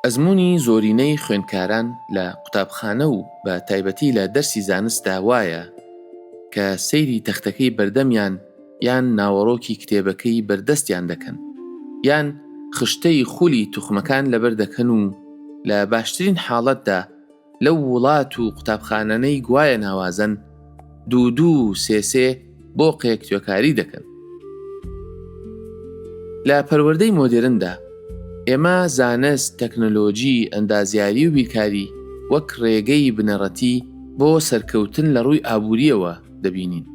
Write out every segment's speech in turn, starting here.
ئەزموونی زۆرینەی خوێندکاران لە قوتابخانە و بە تایبەتی لە دەرسی زانستدا وایە کە سەیری تەختەکەی بەردەمیان یان ناوەڕۆکی کتێبەکەی بەردەستیان دەکەن یان خشتەی خولی توخمەکان لەبەر دەکەن و لە باشترین حاڵەتدا لەو وڵات و قوتابخانانەی گوایە ناوازن دوو سێ بۆقێک توێکاری دەکەن. لە پەروەردەی مۆدێرندا ئێمە زانست، تەکنۆلۆژی، ئەندازیاری و بیرکاری وەک ڕێگەی بنەڕەتی بۆ سەرکەوتن لە ڕووی ئابووریەوە دەبینین.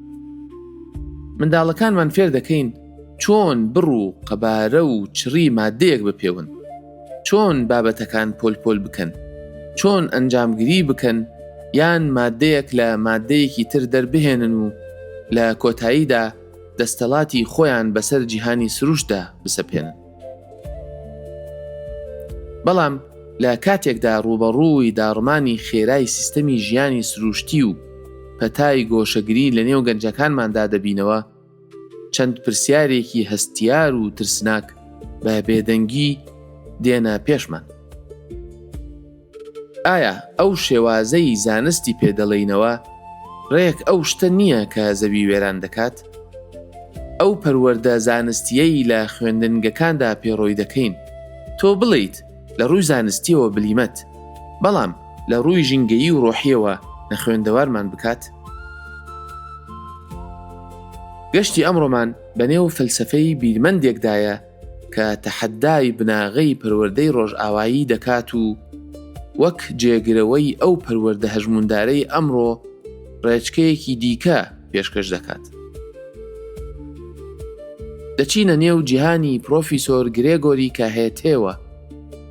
منداڵەکانمان فێر دەکەین چۆن بڕ و قەبارە و چڕی مادەیەک بپێون، چۆن بابەتەکان پۆل بکەن، چۆن ئەنجامگیری بکەن یان مادەیەک لە مادەیەکی تر دەربهێنن و لە کۆتاییدا دەستەڵاتی خۆیان بەسەر جیهانی سروشتدا بسەپێنن. بەڵام لە کاتێکدا ڕوبەڕووی داڕمانی خێرای سیستەمی ژیانی سروشتی و پەتای گۆشەگری لە نێو گەنجەکانماندا دەبینەوە، چەند پرسیارێکی هەستیار و ترسناک بە بێدەنگی دێنە پێشمان. ئایا ئەو شێوازەی زانستی پێدەڵێینەوە ڕێک ئەو شتە نییە کە زەوی وێران دەکات؟ ئەو پەروەردە زانستیەی لە خوێندنگەکاندا پێڕۆی دەکەین تۆ بڵیت لە ڕووی زانستیەوە بلیمەت، بەڵام لە ڕووی ژینگەیی و ڕۆحیەوە نەخوێندەوارمان بکات؟ گەشتی ئەمڕۆمان بەنێو فەلسەفەی بیرمەندێکدایە کە تەحەدای بناغەی پەروەردەی ڕۆژئاوایی دەکات و وەک جێگرەوەی ئەو پەروەردە هەژموندارەی ئەمڕۆ ڕێچکەیەکی دیکە پێشکەش دەکات. دەچینە نێو جیهانی پرۆفیسۆر گرێگۆری کاهێتێوە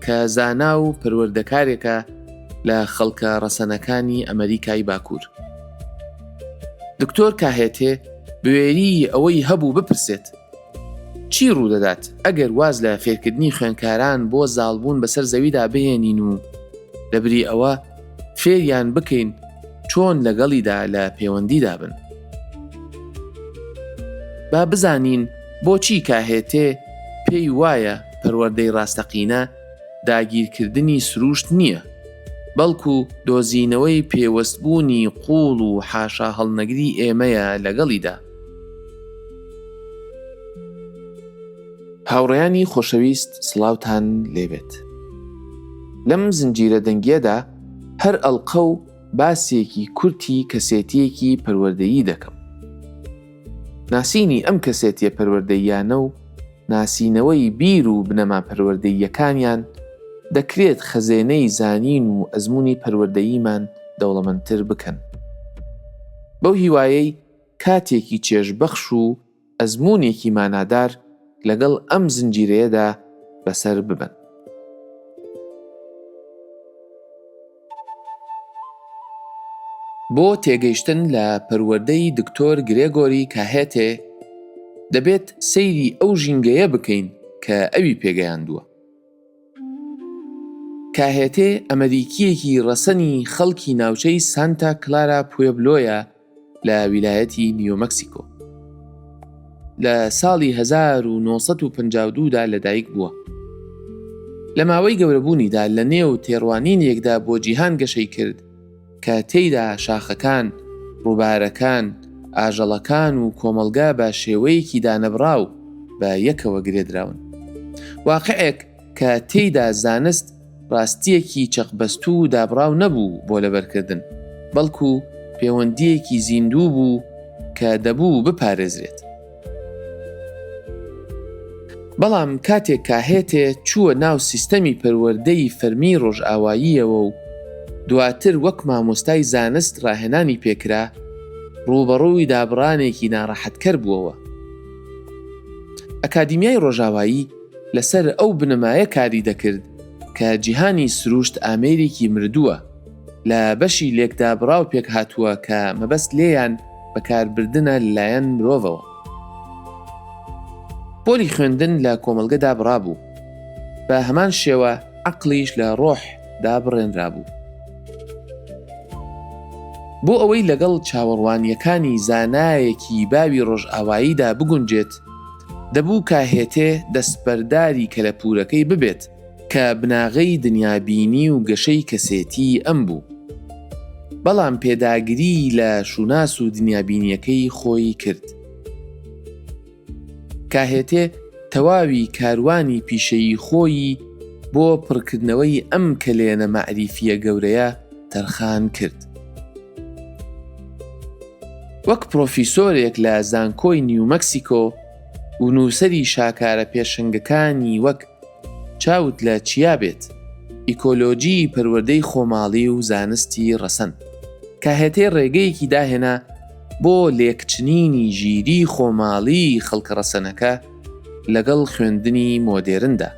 کە زانا و پەروەردەکارێکە لە خەڵکە ڕەسەنەکانی ئەمریکای باکوور. دکتۆر کاهێتێ بوێری ئەوەی هەبوو بپرسێت چی ڕوودەدات ئەگەر واز لە فێرکردنی خوێنکاران بۆ زاڵبوون بەسەر زەویدا بهێنین و لەبری ئەوە فێریان بکەین چۆن لەگەڵیدا لە پەیوەندیدا بن. با بزانین بۆچی کاهێتێ پێی وایە پەروەردەی ڕاستەقینە داگیرکردنی سروشت نییە، بەڵکو دۆزینەوەی پێوەستبوونی قوڵ و حاشا هەڵنەگری ئێمەیە لەگەڵیدا. هاوڕێیانی خۆشەویست، سڵاوتان لێبێت. لەم زنجیرە دەنگیەدا هەر ئەڵقە و باسێکی کورتی کەسێتیەکی پەروەردەیی دەکەم. ناسینی ئەم کەسێتیە پەروەردەییانە و ناسینەوەی بیر و بنەما پەروەردەییەکانیان دەکرێت خەزێنەی زانین و ئەزموونی پەروەردەییمان دەوڵەمەندتر بکەن. بەو هیوایەی کاتێکی چێژبەخش و ئەزموونێکی مانادار لەگەڵ ئەم زنجیرەیەدا بەسەر ببن. بۆ تێگەیشتن لە پەروەردەی دکتۆر گرێگۆری کاهێتێ دەبێت سەیری ئەو ژینگەیە بکەین کە ئەوی پێگەیاندووە. کاهێتێ ئەمریکیەکی ڕەسەنی خەڵکی ناوچەی سانتا کلارا پوێبلۆیە لە ویلایەتی نیومەکسیکۆ. لە ساڵی 1952دا لەدایک بووە. لە ماوەی گەورەبوونیدا لە نێو تێڕوانینێکدا بۆ جیهان گەشەی کرد کە تێیدا شاخەکان، ڕووبارەکان، ئاژەڵەکان و کۆمەلگا بە شێوەیەکی دانەبراو بە یەکەوە گرێدراون. واقعێک کە تێیدا زانست ڕاستیەکی چەقبەستوو و دابراو نەبوو بۆ لەبەرکردن، بەڵکو پەیوەندیەکی زیندوو بوو کە دەبوو بپارێزرێت. بەڵام کاتێک کاهێتێ چووە ناو سیستەمی پەروەردەی فەرمی ڕۆژئاواییەوە و دواتر وەک مامۆستای زانست ڕاهێنانی پێکرا، ڕوبەڕووی دابڕانێکی ناڕەحەتکەر بووەوە. ئەکادیمیای ڕۆژاوایی لەسەر ئەو بنەمایە کاری دەکرد کە جیهانی سروشت ئامێرێکی مردووە لە بەشی لێکدابڕاو پێک هاتووە کە مەبەست لێیان بەکاربردنە لەلایەن مرۆڤەوە. پۆلی خوێندن لە کۆمەلگەدا بڕابوو، بە هەمان شێوە عەقڵیش لە ڕۆح دابڕێنرابوو. بۆ ئەوەی لەگەڵ چاوەڕوانیەکانی زانایەکی باوی ڕۆژئاواییدا بگونجێت، دەبوو کاهێتێ دەستبەرداری کەلەپورەکەی ببێت کە بناغەی دنیابینی و گەشەی کەسێتی ئەم بوو، بەڵام پێداگیری لە شوناس و دنیابینیەکەی خۆی کرد. کاهێتێ تەواوی کاروانی پیشەیی خۆی بۆ پڕکردنەوەی ئەم کلێنە مەعریفیە گەورەیە تەرخان کرد. وەک پرۆفیسۆرێک لە زانکۆی نیومەکسیکۆ و نووسەری شاکارە پێشنگەکانی وەک چاوت لە چیا بێت، ئیکۆلۆجی پەروەردەی خۆماڵی و زانستی ڕەسەن، کاهێتێ ڕێگەیەکی داهێنا بۆ لێکچنینی ژیری خۆماڵی خەڵکە ڕەسەنەکە لەگەڵ خوێندنی مۆدێرندا.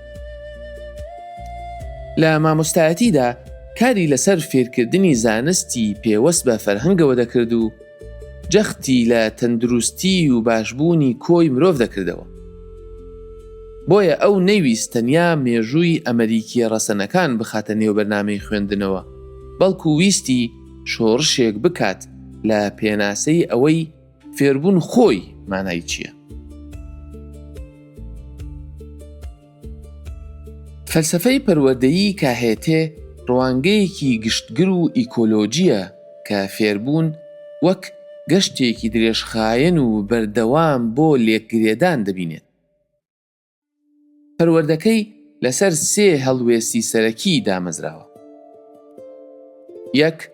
لە مامۆستایەتیدا کاری لەسەر فێرکردنی زانستی پێوەست بە فەرهەنگەوە دەکرد و جەختی لە تەندروستی و باشبوونی کۆی مرۆڤ دەکردەوە. بۆیە ئەو نەیویست تەنیا مێژووی ئەمریکیە ڕەسەنەکان بخاتە نێو بەرنامەی خوێندنەوە، بەڵکو ویستی شۆڕشێک بکات لە پێناسەی ئەوەی فێربوون خۆی مانای چییە. فەلسەفەی پەروەردەیی کاهێتێ ڕوانگەیەکی گشتگر و ئیکۆلۆجیە کە فێربوون وەک گەشتێکی درێژخایەن و بەردەوام بۆ لێکگرێدان دەبینێت. پەروەردەکەی لەسەر 3 هەڵوێستی سەرەکی دامەزراوە. 1.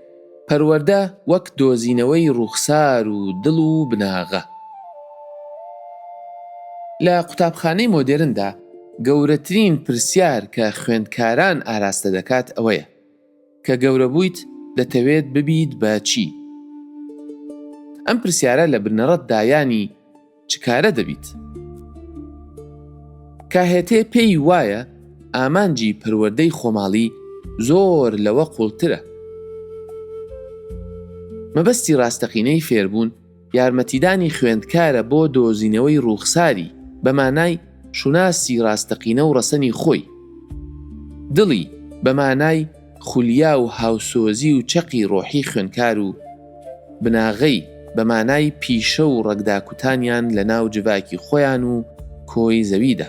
پەروەردە وەک دۆزینەوەی ڕوخسار و دڵ و بناغە. لە قوتابخانەی مۆدێرندا گەورەترین پرسیار کە خوێندکاران ئاراستە دەکات ئەوەیە کە گەورە بوویت دەتەوێت ببیت بە چی؟ ئەم پرسیارە لە بنەڕەتدا ینی چ کارە دەبیت؟ کاهێتێ پێی وایە ئامانجی پەروەردەی خۆماڵی زۆر لەوە قوڵترە. مەبەستی ڕاستەقینەی فێربوون یارمەتیدانی خوێندکارە بۆ دۆزینەوەی ڕوخساری بە مانای شوناسی ڕاستەقینە و ڕەسەنی خۆی، دڵی بە مانای خولیا و هاوسۆزی و چەقی ڕۆحی خوێندکار و بناغەی بە مانای پیشە و ڕەگداکوتانیان لە ناو جڤاکی خۆیان و کۆی زەویدا.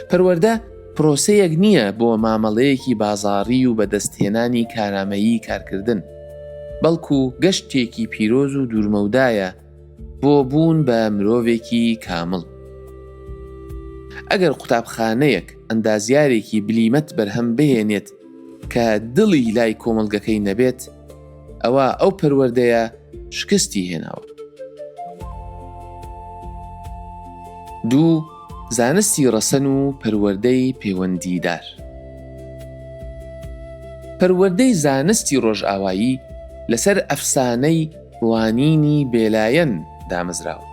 پەروەردە پرۆسەیەک نییە بۆ مامەڵەیەکی بازاڕی و بەدەستهێنانی کارامەیی کارکردن، بەڵکو گەشتێکی پیرۆز و دوورمەودایە بۆ بوون بە مرۆڤێکی کامڵ. ئەگەر قوتابخانەیەک ئەندازیارێکی بلیمەت بەرهەم بهێنێت کە دڵی لای کۆمەڵگەکەی نەبێت، ئەوە ئەو پەروەردەیە شکستی هێناوە. 2. زانستی ڕەسەن و پەروەردەی پەیوەندیدار. پەروەردەی زانستی ڕۆژئاوایی لەسەر ئەفسانەی ڕوانینی بێلایەن دامەزراوە.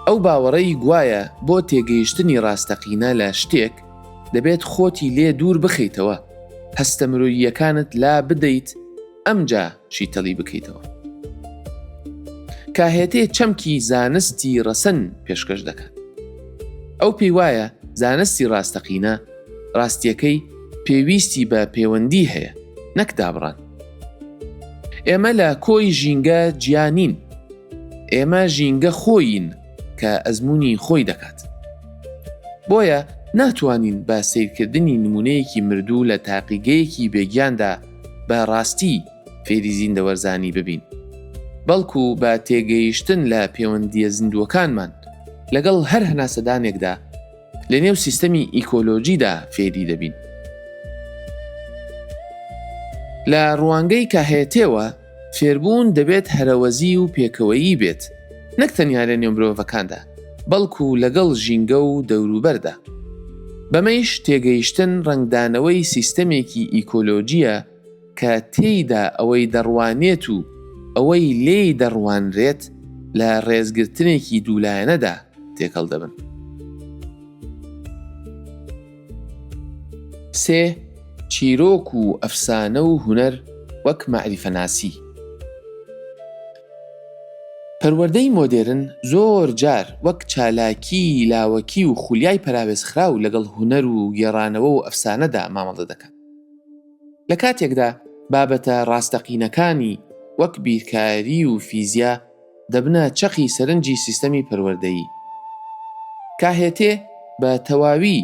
ئەو باوەڕەی گوایە بۆ تێگەیشتنی ڕاستەقینە لە شتێک دەبێت خۆتی لێ دوور بخەیتەوە، هەستە مرۆییەکانت لا بدەیت، ئەمجا شیتەڵی بکەیتەوە. کاهێتێ چەمکی زانستی ڕەسەن پێشکەش دەکات. ئەو پێی وایە زانستی ڕاستەقینە ڕاستیەکەی پێویستی بە پەیوەندی هەیە، نەک دابڕان. ئێمە لە کۆی ژینگە گیانین، ئێمە ژینگە خۆین کە ئەزمموی خۆی دەکات. بۆیە ناتوانین بە سیرکردنی نمونەیەکی مردوو لە تاقیگەیەکی بێگیاندا بە ڕاستی فێری زیندەوەرزانی ببین، بەڵکو بە تێگەیشتن لە پەیوەندیە زیندووەکانمان لەگەڵ هەر هەناسەدانێکدا لە نێو سیستەمی ئیکۆلۆجیدا فێری دەبین. لە ڕوانگەی کاهێتێوە فێربوون دەبێت هەرەوەزی و پێکەوەیی بێت، نەک تەنیا لە نێو مرۆڤەکاندا، بەڵکو لەگەڵ ژینگە و دەوروبەردا. بەمەیش تێگەیشتن ڕنگدانەوەی سیستەمێکی ئیکۆلۆجیە کە تێیدا ئەوەی دەڕوانێت و ئەوەی لێی دەڕوانرێت لە ڕێزگرتنێکی دوولایەنەدا تێکەڵ دەبن. 3. چیرۆک و ئەفسانە و هونەر وەک مەعریفەناسی. پەروەردەی مۆدێرن زۆر جار وەک چالاکی، لاوەکی و خولیای پەراوێزخراو لەگەڵ هونەر و گێڕانەوە و ئەفسانەدا مامەڵە دەکات. لە کاتێکدا بابەتە ڕاستەقینەکانی وەک بیرکاری و فیزیا دەبنە چەقی سەرنجی سیستەمی پەروەردەیی. کاهێتێ بە تەواوی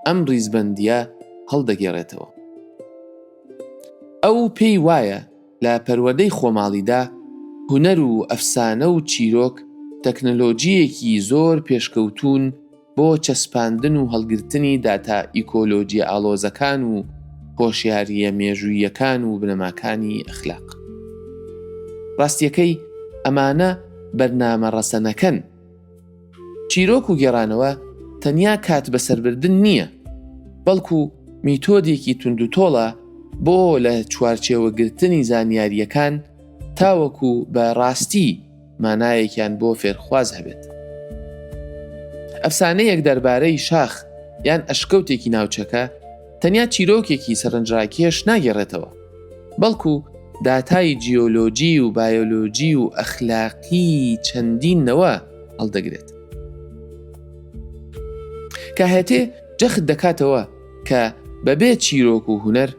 ئەم ڕیزبەندیە هەڵدەگێڕێتەوە. ئەو پێی وایە لە پەروەردەی خۆماڵیدا هونەر و ئەفسانە و چیرۆک تەکنەلۆجیەکی زۆر پێشکەوتوون بۆ چەسپاندن و هەڵگرتنی داتا ئیکۆلۆجیە ئاڵۆزەکان و هۆشیاریە مێژوویەکان و بنەماکانی ئەخلاق. ڕاستیەکەی ئەمانە بەرنامە ڕەسەنەکەن. چیرۆک و گێڕانەوە تەنیا کات بەسەربردن نییە، بەڵکو میتۆدێکی توندوتۆڵە بۆ لە چوارچێوەگرتنی زانیاریەکان تاوەکو بە ڕاستی مانایەکیان بۆ فێرخواز هەبێت. ئەفسانەیەک دەربارەی شاخ یان ئەشکەوتێکی ناوچەکە تەنیا چیرۆکێکی سەرنجڕاکێش ناگێڕێتەوە، بەڵکو داتای جیۆلۆجی و بایۆلۆجی و ئەخلاقی چەندینەوە هەڵدەگرێت. کاهێتێ جەخت دەکاتەوە کە بەبێ چیرۆک و هونەر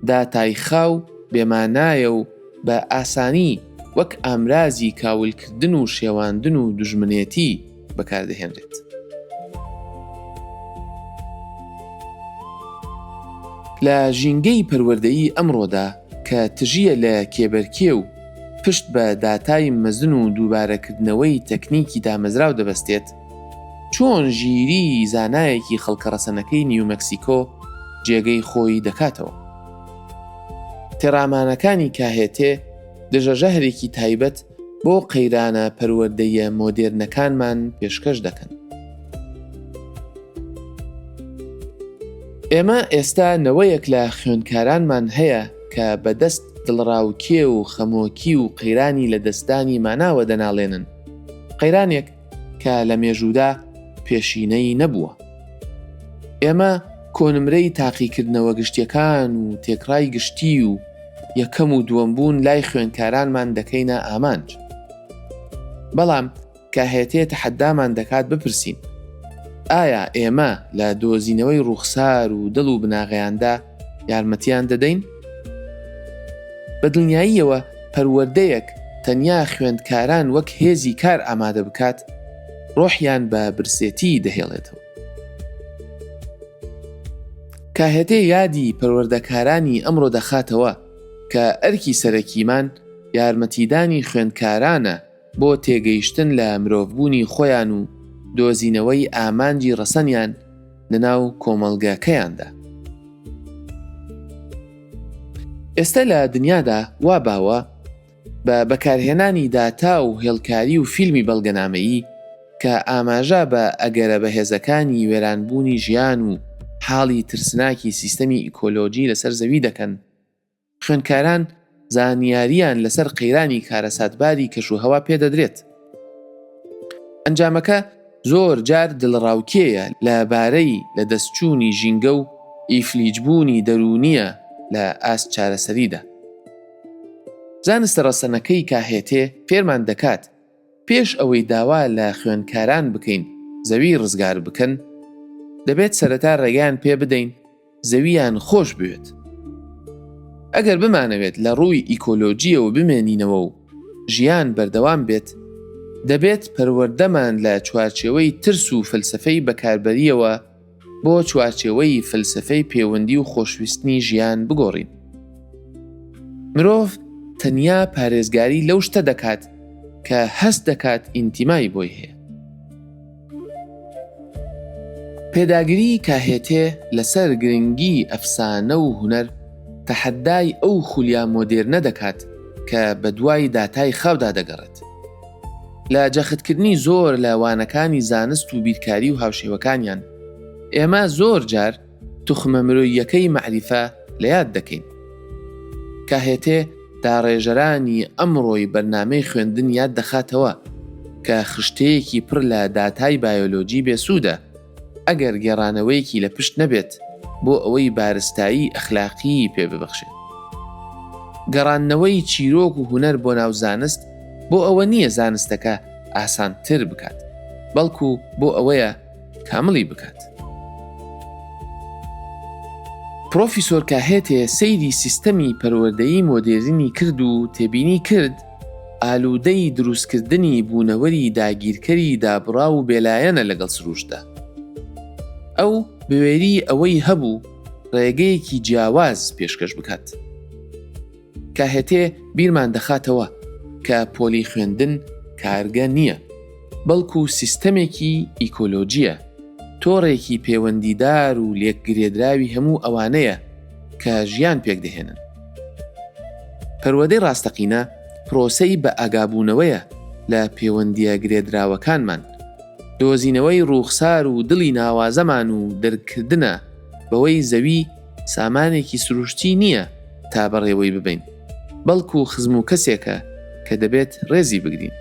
داتای خاو بێمانایە و بە ئاسانی وەک ئامرازی کاولکردن و شێواندن و دوژمنێتی بەکاردەهێنرێت. لە ژینگەی پەروەردەیی ئەمڕۆدا کە تژیە لە کێبەرکێ و پشت بە داتای مەزن و دووبارەکردنەوەی تەکنیکی دامەزراو دەبەستێت، چۆن ژیری زانایەکی خەڵکەڕەسەنەکەی نیومەکسیکۆ جێگەی خۆی دەکاتەوە. تێڕامانەکانی کاهێتێ دژەژەهرێکی تایبەت بۆ قەیرانە پەروەردەیە مۆدێرنەکانمان پێشکەش دەکەن. ئێمە ئێستا نەوەیەک لە خوێندکارانمان هەیە کە بەدەست دڵڕاوکێ و خەمۆکی و قەیرانی لە دەستانی ماناوە دەناڵێنن، قەیرانێک کە لە مێژوودا پێشینەی نەبووە. ئێمە کۆنمرەی تاقیکردنەوە گشتیەکان و تێکڕای گشتی و یەکەم و دووەمبوون لای خوێندکارانمان دەکەینە ئامانج. بەڵام کاهێتێ تەحەدامان دەکات بپرسین: ئایا ئێمە لە دۆزینەوەی ڕوخسار و دڵ و بناغەیاندا یارمەتیان دەدەین؟ بە دڵنیاییەوە پەروەردەیەک تەنیا خوێندکاران وەک هێزی کار ئامادە بکات، ڕۆحیان بە برسێتی دەهێڵێتەوە. کاهێتێ یادی پەروەردەکارانی ئەمڕۆ دەخاتەوە کە ئەرکی سەرەکیمان یارمەتیدانی خوێندکارانە بۆ تێگەیشتن لە مرۆڤبوونی خۆیان و دۆزینەوەی ئامانجی ڕەسەنیان لەناو کۆمەڵگەکەیاندا. ئێستا لە دنیادا وا باوە بە بەکارهێنانی داتا و هێڵکاری و فیلمی بەڵگەنامەیی کە ئاماژە بە ئەگەرە بەهێزەکانی وێرانبوونی ژیان و حاڵی ترسناکی سیستەمی ئیکۆلۆجی لەسەر زەوی دەکەن، خوێندکاران زانیاریان لەسەر قەیرانی کارەساتباری کەشوهەوا پێدەدرێت. ئەنجامەکە زۆر جار دڵڕاوکێیە لەبارەی لە دەستچوونی ژینگە و ئیفلیجبوونی دەرونیە لە ئاست چارەسەریدا. زانستە ڕەسەنەکەی کاهێتێ فێرمان دەکات پێش ئەوەی داوا لە خوێندکاران بکەین زەوی ڕزگار بکەن، دەبێت سەرەتا ڕێگەیان پێ بدەین زەویان خۆش بوێت. ئەگەر بمانەوێت لە ڕووی ئیکۆلۆجیەوە بمێنینەوە و ژیان بەردەوام بێت، دەبێت پەروەردەمان لە چوارچێوەی ترس و فەلسەفەی بەکاربەریەوە بۆ چوارچێوەی فەلسەفەی پەیوەندی و خۆشویستنی ژیان بگۆڕین. مرۆڤ تەنیا پارێزگاری لەو شتە دەکات کە هەست دەکات ئینتیمای بۆی هەیە. پێداگیری کاهێتێ لەسەر گرنگی ئەفسانە و هونەر تەحەدای ئەو خولیا مۆدێرنە دەکات کە بە دوای داتای خاودا دەگەڕێت. لە جەختکردنی زۆر لە وانەکانی زانست و بیرکاری و هاوشێوەکانیان ئێمە زۆر جار توخمە مرۆییەکەی مەعریفە لە یاد دەکەین. کاهێتێ داڕێژەرانی ئەمڕۆی بەرنامەی خوێندن یاد دەخاتەوە کە خشتەیەکی پڕ لە داتای بایۆلۆجی بێسوودە ئەگەر گێڕانەوەیەکی لە پشت نەبێت بۆ ئەوەی بارستایی ئەخلاقی پێ ببەخشێت. گەڕانەوەی چیرۆک و هونەر بۆ ناو زانست بۆ ئەوە نییە زانستەکە ئاسانتر بکات، بەڵکو بۆ ئەوەیە کامڵی بکات. پرۆفیسۆر کاهێتێ سەیری سیستەمی پەروەردەیی مۆدێرنی کرد و تێبینی کرد ئالوودەی دروستکردنی بوونەوەری داگیرکەری دابڕا و بێلایەنە لەگەڵ سروشدا. ئەو بوێری ئەوەی هەبوو ڕێگەیەکی جیاواز پێشکەش بکات کە هێتێ بیرمان دەخاتەوە کە پۆلی خوێندن کارگە نییە، بەڵکو سیستەمێکی ئیکۆلۆجیە، تۆڕێکی پەیوەندیدار و لێکگرێدراوی هەموو ئەوانەیە کە ژیان پێک دەهێنن. پەروەدەی ڕاستەقینە پرۆسەی بە ئاگابوونەوەیە لە پەیوەندیە گرێدراوەکانمان، دۆزینەوەی ڕووخسار و دڵی ناوازەمان و دەرکردنە بەوەی زەوی سامانێکی سروشتی نییە تا بەڕێوەی ببین، بەڵکو خزم و کەسێکە کە دەبێت ڕێزی بگرین.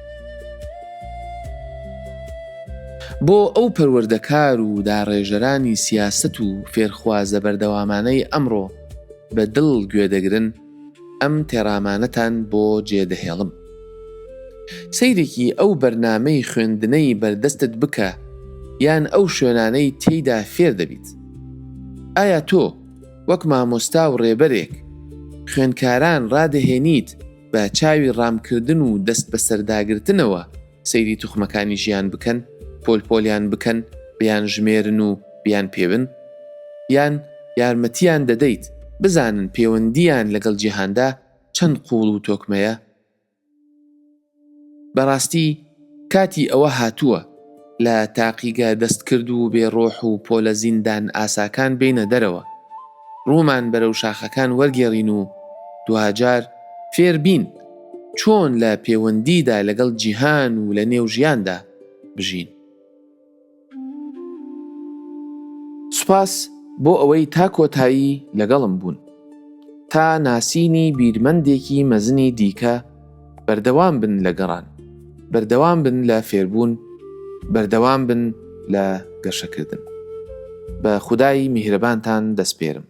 بۆ ئەو پەروەردەکار و داڕێژەرانی سیاست و فێرخوازە بەردەوامانەی ئەمڕۆ بە دڵ گوێدەگرن، ئەم تێڕامانەتان بۆ جێدەهێڵم. سەیرێکی ئەو بەرنامەی خوێندنەی بەردەستت بکە یان ئەو شوێنانەی تێیدا فێر دەبیت. ئایا تۆ وەک مامۆستا و ڕێبەرێک خوێندکاران ڕادەهێنیت بە چاوی ڕامکردن و دەست بە سەرداگرتنەوە سەیری توخمەکانی ژیان بکەن، پۆلپۆلیان بکەن، بیان ژمێرن و بیان پێبن، یان یارمەتیان دەدەیت بزانن پەیوەندیان لەگەڵ جیهاندا چەند قوڵ و تۆکمەیە؟ بەڕاستی کاتی ئەوە هاتووە لە تاقیگە دەستکرد و بێڕۆح و پۆلە زیندان ئاساکان بینە دەرەوە، ڕوومان بەرەو شاخەکان وەرگێڕین و دوهاجار فێر بین چۆن لە پەیوەندیدا لەگەڵ جیهان و لە نێو ژیاندا بژین. سوپاس بۆ ئەوەی تا کۆتایی لەگەڵم بوون. تا ناسینی بیرمەندێکی مەزنی دیکە بەردەوام بن لە گەڕان، بەردەوام بن لە فێربوون، بەردەوام بن لە گەشەکردن. بە خودای میهرەبانتان دەسپێرم.